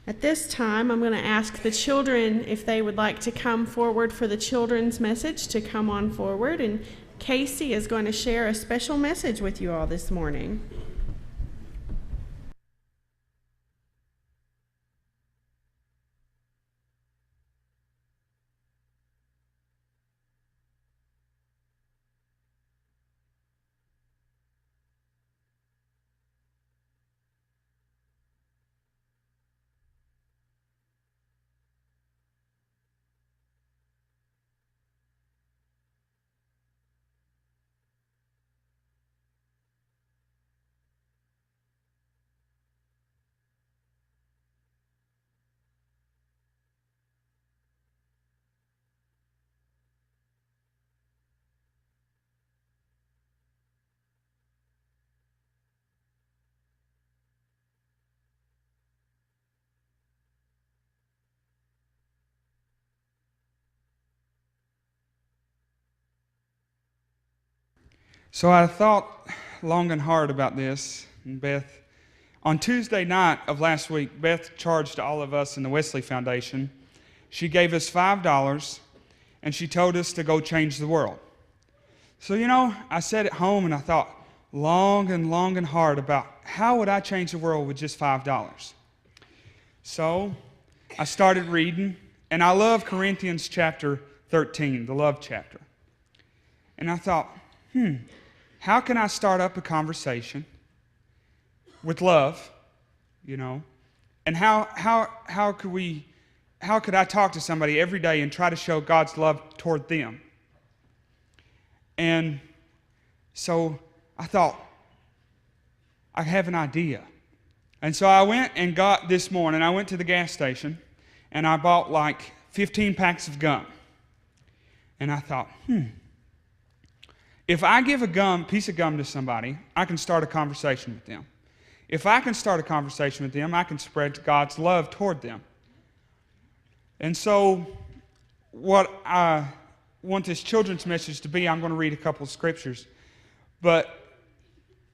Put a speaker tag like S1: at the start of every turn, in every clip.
S1: At this time, I'm going to ask the children if they would like to come forward for the children's message to come on forward. And Casey is going to share a special message with you all this morning.
S2: So I thought long and hard about this, and Beth, on Tuesday night of last week, Beth charged all of us in the Wesley Foundation. She gave us $5, and she told us to go change the world. So, I sat at home and I thought long and hard about how would I change the world with just $5. So I started reading, and I love Corinthians chapter 13, the love chapter. And I thought, how can I start up a conversation with love, and how could I talk to somebody every day and try to show God's love toward them? And so I thought, I have an idea. And so I went and got this morning, I went to the gas station and I bought like 15 packs of gum. And I thought, if I give a piece of gum to somebody, I can start a conversation with them. If I can start a conversation with them, I can spread God's love toward them. And so what I want this children's message to be, I'm going to read a couple of scriptures. But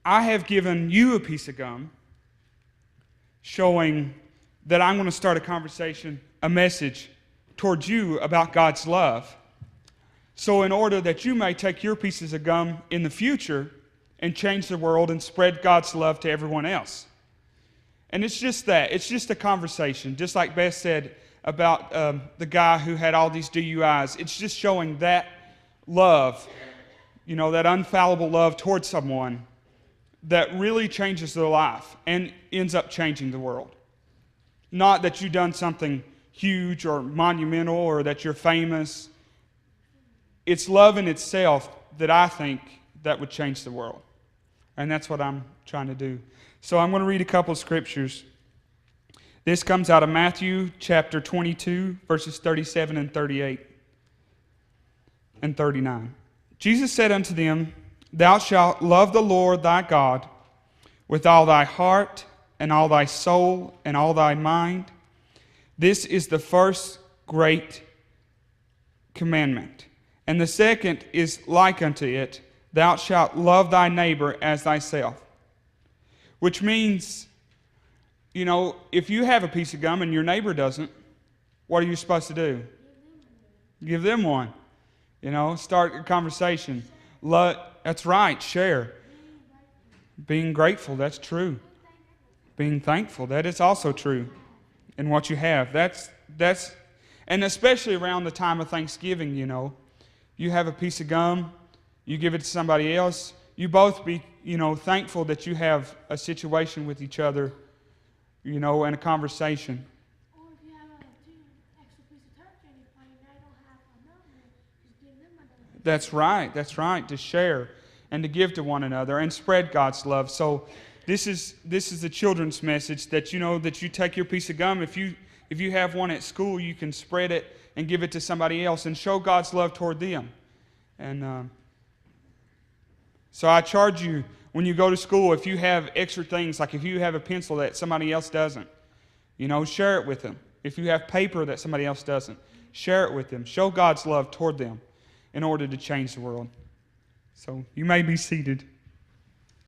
S2: I have given you a piece of gum showing that I'm going to start a conversation, a message towards you about God's love. So in order that you may take your pieces of gum in the future and change the world and spread God's love to everyone else. And it's just that. It's just a conversation. Just like Beth said about the guy who had all these DUIs. It's just showing that love, that unfallible love towards someone that really changes their life and ends up changing the world. Not that you've done something huge or monumental or that you're famous. It's love in itself that I think that would change the world. And that's what I'm trying to do. So I'm going to read a couple of scriptures. This comes out of Matthew chapter 22, verses 37 and 38 and 39. Jesus said unto them, Thou shalt love the Lord thy God with all thy heart and all thy soul and all thy mind. This is the first great commandment. And the second is like unto it, Thou shalt love thy neighbor as thyself. Which means, if you have a piece of gum and your neighbor doesn't, what are you supposed to do? Give them one. Start a conversation. That's right, share. Being grateful, that's true. Being thankful, that is also true. In what you have. That's and especially around the time of Thanksgiving, you have a piece of gum, you give it to somebody else, you both be, thankful that you have a situation with each other, and a conversation.
S3: Or if you have a extra piece of turkey and you find they don't have another, just give them another.
S2: That's right, to share and to give to one another and spread God's love. So this is the children's message that that you take your piece of gum. If you have one at school, you can spread it and give it to somebody else and show God's love toward them. And so I charge you, when you go to school, if you have extra things, like if you have a pencil that somebody else doesn't, share it with them. If you have paper that somebody else doesn't, share it with them. Show God's love toward them in order to change the world. So you may be seated.